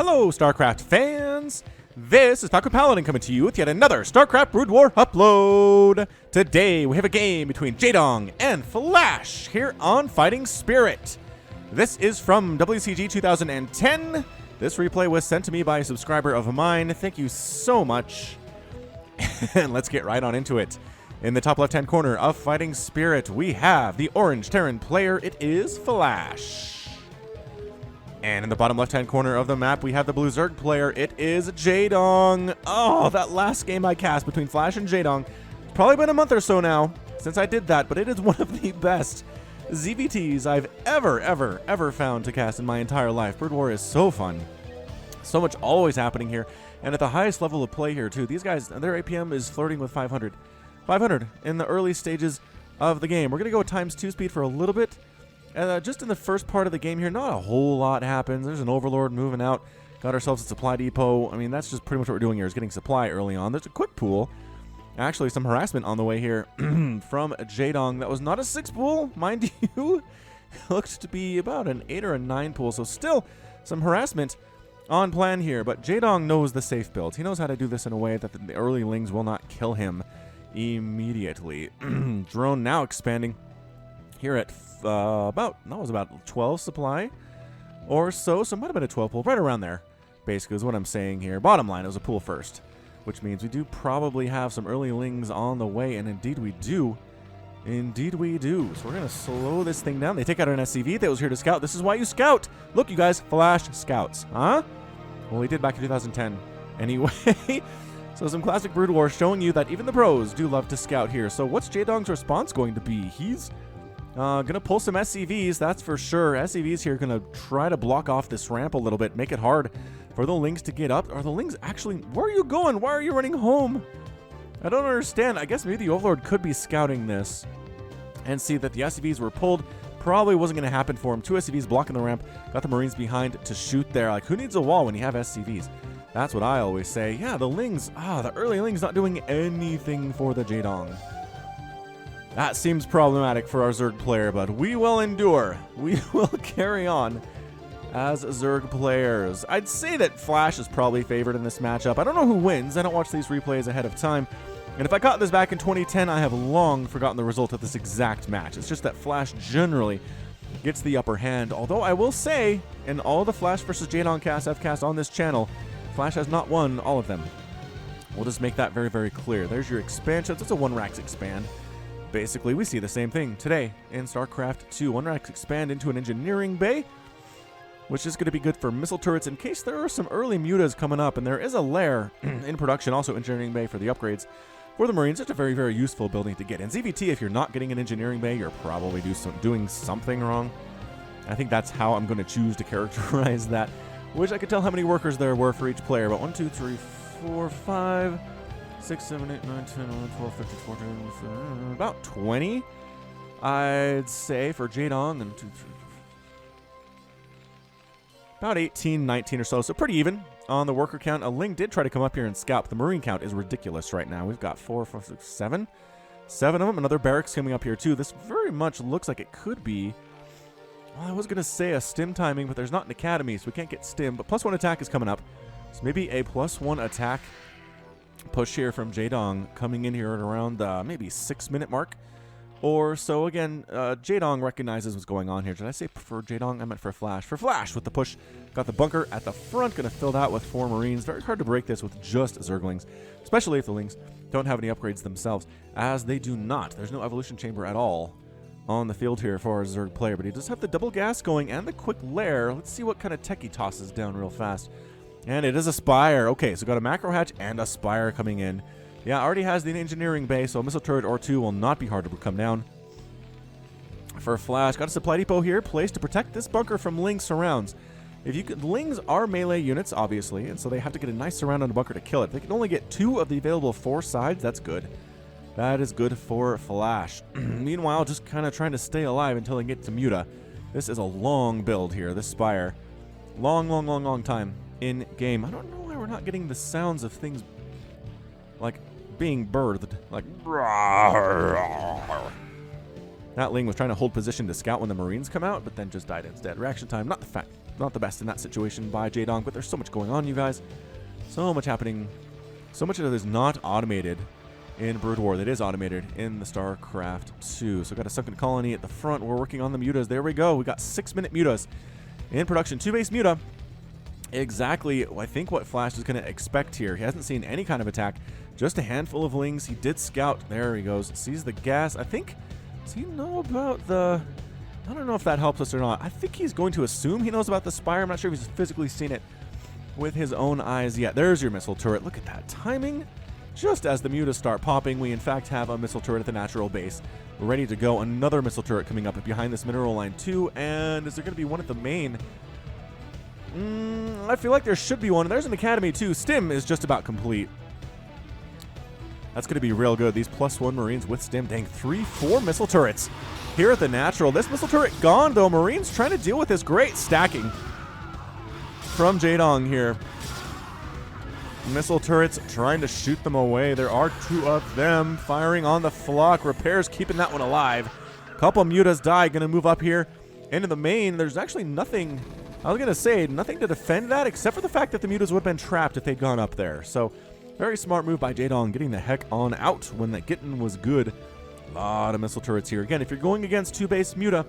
Hello, StarCraft fans! This is Falcon Paladin coming to you with yet another StarCraft Brood War upload. Today we have a game between Jaedong and Flash here on Fighting Spirit. This is from WCG 2010. This replay was sent to me by a subscriber of mine. Thank you so much. And let's get right on into it. In the top left-hand corner of Fighting Spirit, we have the orange Terran player. It is Flash. And in the bottom left-hand corner of the map, we have the blue Zerg player. It is Jaedong. Oh, that last game I cast between Flash and Jaedong. It's probably been a month or so now since I did that, but it is one of the best ZVTs I've ever found to cast in my entire life. Brood War is so fun. So much always happening here. And at the highest level of play here, too. These guys, their APM is flirting with 500. 500 in the early stages of the game. We're going to go ×2 speed for a little bit. Just in the first part of the game here, not a whole lot happens. There's an Overlord moving out. Got ourselves a supply depot. I mean, that's just pretty much what we're doing here, is getting supply early on. There's a quick pool. Actually, some harassment on the way here from Jaedong. That was not a 6 pool, mind you. Looked to be about an 8 or a 9 pool, so still some harassment on plan here. But Jaedong knows the safe build. He knows how to do this in a way that the early lings will not kill him immediately. Drone now expanding here at about 12 supply or so. So it might have been a 12 pool, right around there, basically, is what I'm saying here. Bottom line, it was a pool first, which means we do probably have some early lings on the way, and indeed we do. Indeed we do. So we're going to slow this thing down. They take out an SCV that was here to scout. This is why you scout. Look, you guys, Flash scouts, huh? Well, he did back in 2010. Anyway, so some classic Brood War showing you that even the pros do love to scout here. So what's Jaedong's response going to be? He's going to pull some SCVs, that's for sure. SCVs here going to try to block off this ramp a little bit, make it hard for the lings to get up. Are the lings actually... Where are you going? Why are you running home? I don't understand. I guess maybe the Overlord could be scouting this and see that the SCVs were pulled. Probably wasn't going to happen for him. 2 SCVs blocking the ramp. Got the Marines behind to shoot there. Like, who needs a wall when you have SCVs? That's what I always say. Yeah, the lings... the early lings not doing anything for the Jaedong. That seems problematic for our Zerg player, but we will endure. We will carry on as Zerg players. I'd say that Flash is probably favored in this matchup. I don't know who wins. I don't watch these replays ahead of time. And if I caught this back in 2010, I have long forgotten the result of this exact match. It's just that Flash generally gets the upper hand. Although I will say, in all the Flash versus Jaedong casts I've cast on this channel, Flash has not won all of them. We'll just make that very clear. There's your expansions. It's a 1-Rax expand. Basically, we see the same thing today in StarCraft 2. 1-Rax expand into an engineering bay, which is going to be good for missile turrets in case there are some early mutas coming up. And there is a lair in production, also engineering bay for the upgrades for the Marines. It's a very useful building to get. In ZVT, if you're not getting an engineering bay, you're probably doing something wrong. I think that's how I'm going to choose to characterize that. Wish I could tell how many workers there were for each player, but 1, 2, 3, 4, 5... 6, 7, 8, 9, 10, 11, 12, 13, 14, about 20, I'd say, for Jaedong, and 2, 3, about 18, 19 or so. So pretty even on the worker count. A Ling did try to come up here and scout. The Marine count is ridiculous right now. We've got 4, 5, 6, 7 of them. Another barracks coming up here, too. This very much looks like it could be, well, I was going to say a stim timing, but there's not an academy, so we can't get stim. But +1 attack is coming up. So maybe a +1 attack push here from Jaedong coming in here at around maybe 6-minute mark or so. Again, Jaedong recognizes what's going on here. Did I say for Jaedong? I meant for Flash. For Flash with the push. Got the bunker at the front. Going to fill that with 4 Marines. Very hard to break this with just Zerglings, especially if the Lings don't have any upgrades themselves, as they do not. There's no evolution chamber at all on the field here for our Zerg player, but he does have the double gas going and the quick lair. Let's see what kind of tech he tosses down real fast. And it is a Spire. Okay, so got a macro hatch and a Spire coming in. Yeah, already has the engineering bay, so a missile turret or 2 will not be hard to come down. For Flash, got a supply depot here, placed to protect this bunker from Ling surrounds. If you could, Lings are melee units, obviously, and so they have to get a nice surround on the bunker to kill it. If they can only get 2 of the available 4 sides, that's good. That is good for Flash. Meanwhile, just kind of trying to stay alive until they get to Muta. This is a long build here, this Spire. Long time in game. I don't know why we're not getting the sounds of things like being birthed. Like, that Ling was trying to hold position to scout when the Marines come out, but then just died instead. Reaction time, not the not the best in that situation by Jaedong, but there's so much going on, you guys. So much happening. So much of it is not automated in Brood War that is automated in the StarCraft 2. So got a sunken colony at the front. We're working on the mutas. There we go. We got 6-minute mutas in production. 2-base muta. Exactly, I think, what Flash is going to expect here. He hasn't seen any kind of attack. Just a handful of lings. He did scout. There he goes. Sees the gas. I think, does he know about the... I don't know if that helps us or not. I think he's going to assume he knows about the Spire. I'm not sure if he's physically seen it with his own eyes yet. There's your missile turret. Look at that timing. Just as the mutas start popping, we in fact have a missile turret at the natural base ready to go. Another missile turret coming up behind this mineral line too. And is there going to be one at the main? I feel like there should be one. There's an academy too. Stim is just about complete. That's going to be real good. These +1 Marines with Stim. Dang, 3-4 missile turrets here at the natural. This missile turret gone though. Marines trying to deal with this great stacking from Jaedong here. Missile turrets trying to shoot them away. There are 2 of them firing on the flock. Repairs keeping that one alive. Couple mutas die. Going to move up here into the main. There's actually nothing... I was going to say, nothing to defend that except for the fact that the mutas would have been trapped if they'd gone up there. So, very smart move by Jaedong, getting the heck on out when that getting was good. A lot of missile turrets here. Again, if you're going against 2-base muta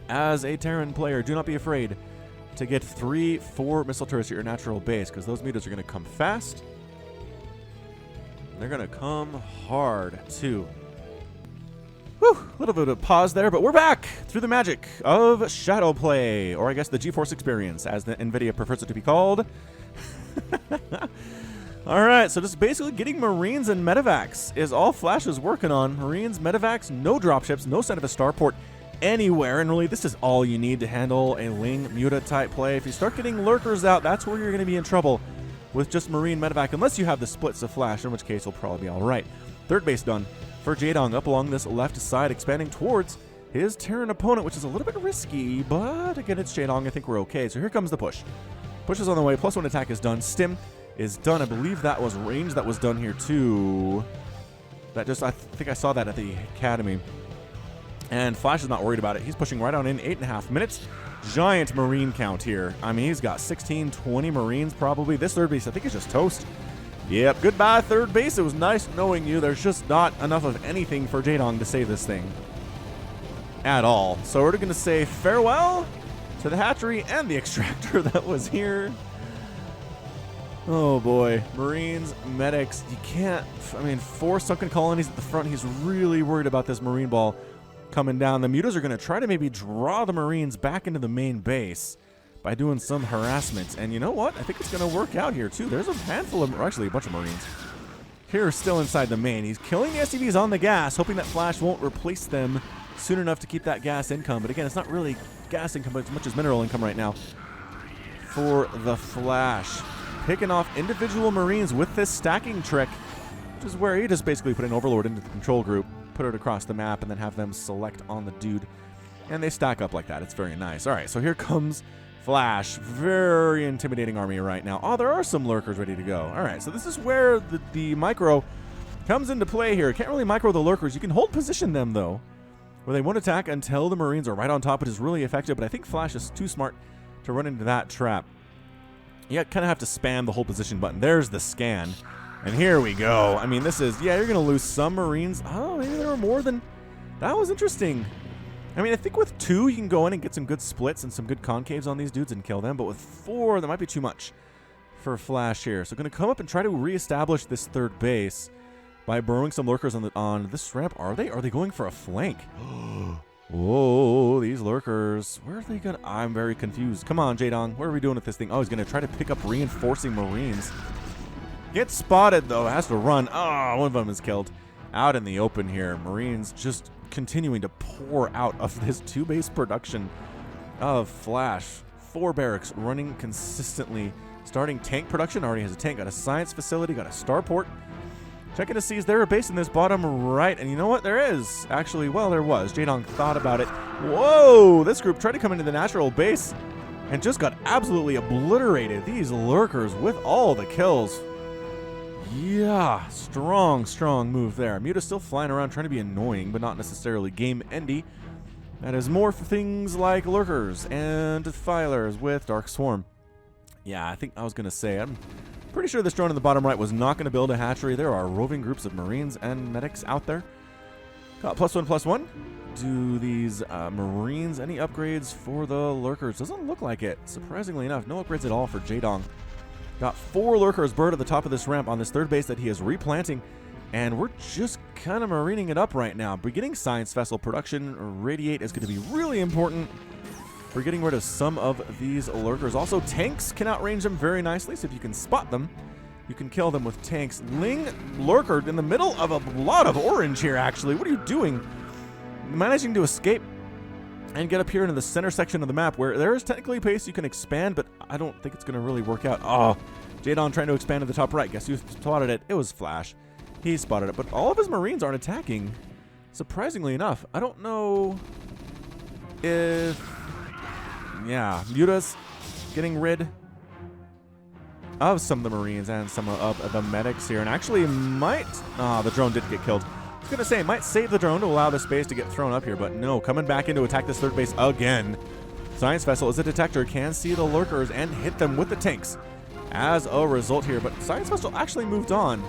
as a Terran player, do not be afraid to get 3-4 missile turrets at your natural base, because those mutas are going to come fast. And they're going to come hard, too. Whew, a little bit of a pause there, but we're back through the magic of Shadow Play, or I guess the GeForce Experience, as the NVIDIA prefers it to be called. Alright, so just basically getting Marines and Medivacs is all Flash is working on. Marines, Medivacs, no dropships, no sign of a starport anywhere, and really this is all you need to handle a Ling Muta type play. If you start getting lurkers out, that's where you're going to be in trouble with just Marine Medivac, unless you have the splits of Flash, in which case you'll probably be alright. Third base done for Jaedong up along this left side, expanding towards his Terran opponent, which is a little bit risky, but again, it's Jaedong. I think we're okay. So here comes the push. Push is on the way. +1 attack is done. Stim is done. I believe that was range that was done here too. That just, I think I saw that at the academy. And Flash is not worried about it. He's pushing right on in 8.5 minutes. Giant Marine count here. I mean, he's got 16, 20 Marines probably. This third base, I think, is just toast. Yep, goodbye third base. It was nice knowing you. There's just not enough of anything for Jaedong to save this thing at all. So we're going to say farewell to the hatchery and the extractor that was here. Oh boy, Marines, medics, you can't, I mean, 4 sunken colonies at the front. He's really worried about this Marine ball coming down. The mutas are going to try to maybe draw the Marines back into the main base by doing some harassment. And you know what? I think it's going to work out here, too. There's a handful of, or actually a bunch of Marines here still inside the main. He's killing the SCVs on the gas, hoping that Flash won't replace them soon enough to keep that gas income. But again, it's not really gas income, but as much as mineral income right now for the Flash. Picking off individual Marines with this stacking trick, which is where he just basically put an Overlord into the control group, put it across the map, and then have them select on the dude. And they stack up like that. It's very nice. All right, so here comes Flash. Very intimidating army right now. Oh, there are some lurkers ready to go. All right, so this is where the micro comes into play here. Can't really micro the lurkers. You can hold position them, though, where they won't attack until the Marines are right on top, which is really effective. But I think Flash is too smart to run into that trap. You kind of have to spam the hold position button. There's the scan. And here we go. I mean, this is, yeah, you're going to lose some Marines. Oh, maybe there were more than... That was interesting. I mean, I think with 2, you can go in and get some good splits and some good concaves on these dudes and kill them. But with 4, that might be too much for Flash here. So going to come up and try to reestablish this third base by burrowing some lurkers on this ramp. Are they? Are they going for a flank? Whoa, these lurkers. Where are they going to... I'm very confused. Come on, Jaedong. What are we doing with this thing? Oh, he's going to try to pick up reinforcing Marines. Gets spotted, though. Has to run. Oh, one of them is killed. Out in the open here. Marines just continuing to pour out of this 2-base production of Flash. 4 barracks running consistently. Starting tank production. Already has a tank. Got a science facility. Got a starport. Checking to see is there a base in this bottom right. And you know what? There is. Actually, well, there was. Jaedong thought about it. Whoa! This group tried to come into the natural base and just got absolutely obliterated. These lurkers with all the kills. Yeah, strong move there. Muta's still flying around trying to be annoying, but not necessarily game-endy. That is more for things like lurkers and defilers with Dark Swarm. Yeah, I think I was going to say, I'm pretty sure this drone in the bottom right was not going to build a hatchery. There are roving groups of Marines and medics out there. Got +1/+1. Do these Marines any upgrades for the lurkers? Doesn't look like it. Surprisingly enough, no upgrades at all for Jaedong. Got 4 lurkers bird at the top of this ramp on this third base that he is replanting. And we're just kind of marining it up right now. Beginning science vessel production. Radiate is going to be really important for getting rid of some of these lurkers. Also, tanks can outrange them very nicely, so if you can spot them, you can kill them with tanks. Ling lurkered in the middle of a lot of orange here, actually. What are you doing? Managing to escape and get up here into the center section of the map where there is technically pace you can expand, but I don't think it's going to really work out. Oh, Jaedong trying to expand to the top right. Guess who spotted it? It was Flash. He spotted it, but all of his Marines aren't attacking, surprisingly enough. I don't know if... Yeah, Muta's getting rid of some of the Marines and some of the medics here, and actually might... the drone did get killed. I was going to say, it might save the drone to allow the space to get thrown up here, but no, coming back in to attack this third base again. Science Vessel is a detector, can see the lurkers and hit them with the tanks as a result here, but Science Vessel actually moved on.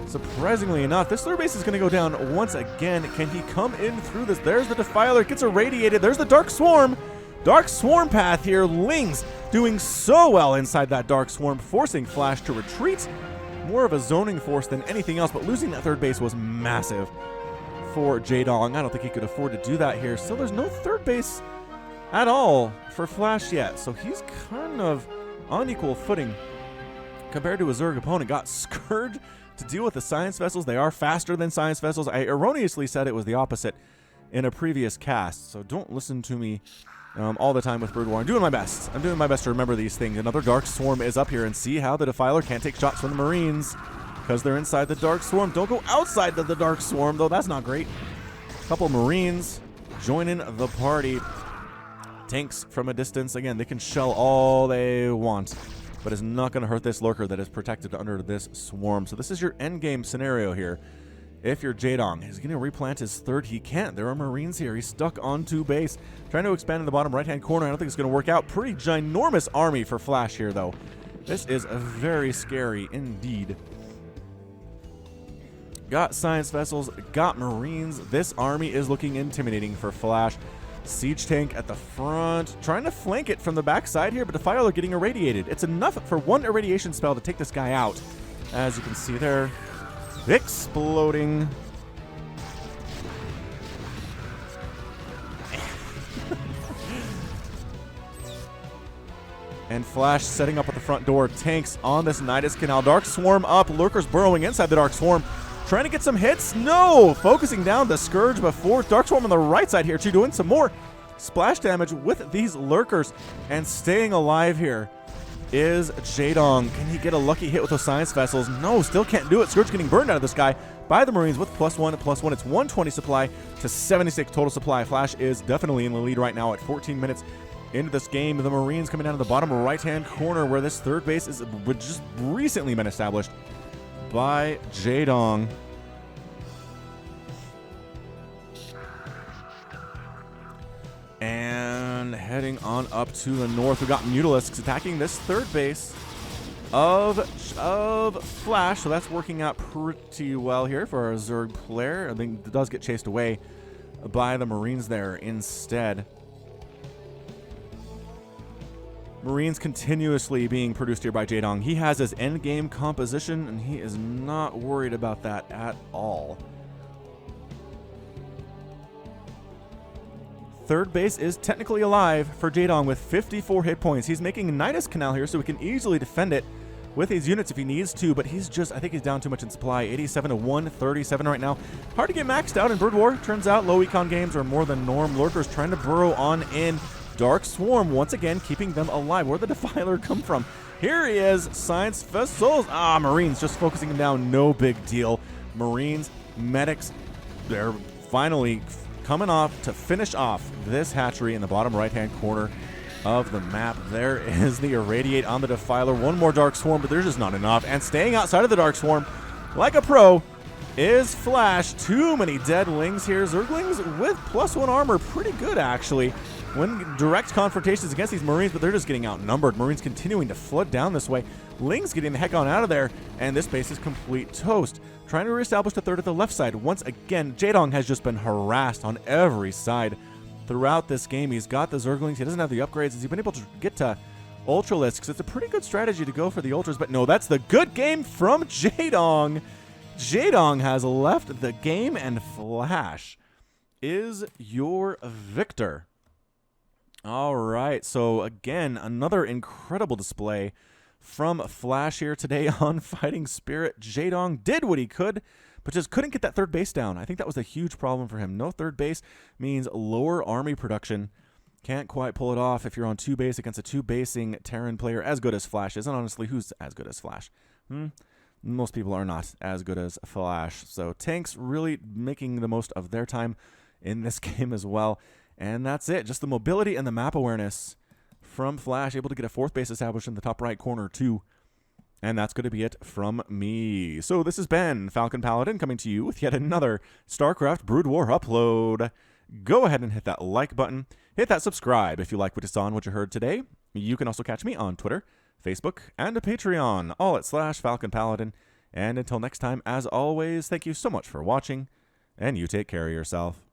Surprisingly enough, this third base is going to go down once again. Can he come in through this? There's the Defiler, gets irradiated. There's the Dark Swarm. Dark Swarm path here. Ling's doing so well inside that Dark Swarm, forcing Flash to retreat. More of a zoning force than anything else, but losing that third base was massive for Jaedong. I don't think he could afford to do that here. Still, there's no third base at all for Flash yet, so he's kind of on equal footing compared to a Zerg opponent. Got Scourge to deal with the Science Vessels. They are faster than Science Vessels. I erroneously said it was the opposite in a previous cast, so don't listen to me all the time with Brood War. I'm doing my best. I'm doing my best to remember these things. Another Dark Swarm is up here, and see how the Defiler can't take shots from the Marines because they're inside the Dark Swarm. Don't go outside of the Dark Swarm, though. That's not great. A couple Marines joining the party. Tanks from a distance. Again, they can shell all they want, but it's not going to hurt this lurker that is protected under this swarm. So this is your endgame scenario here. If you're Jaedong, he's going to replant his third. He can't. There are Marines here. He's stuck onto base. Trying to expand in the bottom right-hand corner. I don't think it's going to work out. Pretty ginormous army for Flash here, though. This is very scary indeed. Got Science Vessels. Got Marines. This army is looking intimidating for Flash. Siege tank at the front, trying to flank it from the backside here, but Defiler getting irradiated. It's enough for one irradiation spell to take this guy out. As you can see there, exploding. And Flash setting up at the front door. Tanks on this Nidus Canal. Dark Swarm up. Lurkers burrowing inside the Dark Swarm. Trying to get some hits. No! Focusing down the Scourge before. Dark Swarm on the right side here, too, doing some more splash damage with these lurkers. And staying alive here is Jaedong. Can he get a lucky hit with those Science Vessels? No, still can't do it. Scourge getting burned out of the sky by the Marines with +1/+1. It's 120 supply to 76 total supply. Flash is definitely in the lead right now at 14 minutes into this game. The Marines coming down to the bottom right-hand corner where this third base is just recently been established by Jaedong. And heading on up to the north, we got Mutalisks attacking this third base of Flash. So that's working out pretty well here for our Zerg player. I think it does get chased away by the Marines there instead. Marines continuously being produced here by Jaedong. He has his endgame composition, and he is not worried about that at all. Third base is technically alive for Jaedong with 54 hit points. He's making Nidus Canal here, so he can easily defend it with his units if he needs to, but he's just, I think he's down too much in supply. 87 to 137 right now. Hard to get maxed out in Brood War. Turns out low econ games are more than norm. Lurkers trying to burrow on in. Dark Swarm once again keeping them alive. Where'd the Defiler come from? Here he is. Science Vessels. Marines just focusing him down. No big deal. Marines, medics, they're finally coming off to finish off this hatchery in the bottom right-hand corner of the map. There is the Irradiate on the Defiler. One more Dark Swarm, but there's just not enough. And staying outside of the Dark Swarm like a pro is Flash. Too many deadlings here. Zerglings with +1 armor. Pretty good, actually, when direct confrontations against these Marines, but they're just getting outnumbered. Marines continuing to flood down this way. Ling's getting the heck on out of there, and this base is complete toast. Trying to reestablish the third at the left side. Once again, Jaedong has just been harassed on every side throughout this game. He's got the Zerglings. He doesn't have the upgrades. Has he been able to get to Ultralisks? It's a pretty good strategy to go for the Ultras, but no, that's the good game from Jaedong. Jaedong has left the game, and Flash is your victor. All right, so again, another incredible display from Flash here today on Fighting Spirit. Jaedong did what he could, but just couldn't get that third base down. I think that was a huge problem for him. No third base means lower army production. Can't quite pull it off if you're on 2 base against a 2-basing Terran player as good as Flash is. And honestly, who's as good as Flash? Most people are not as good as Flash. So tanks really making the most of their time in this game as well. And that's it. Just the mobility and the map awareness from Flash, able to get a 4th base established in the top right corner too. And that's going to be it from me. So this has been Falcon Paladin coming to you with yet another StarCraft Brood War upload. Go ahead and hit that like button. Hit that subscribe if you like what you saw and what you heard today. You can also catch me on Twitter, Facebook, and a Patreon, all at /Falcon Paladin. And until next time, as always, thank you so much for watching, and you take care of yourself.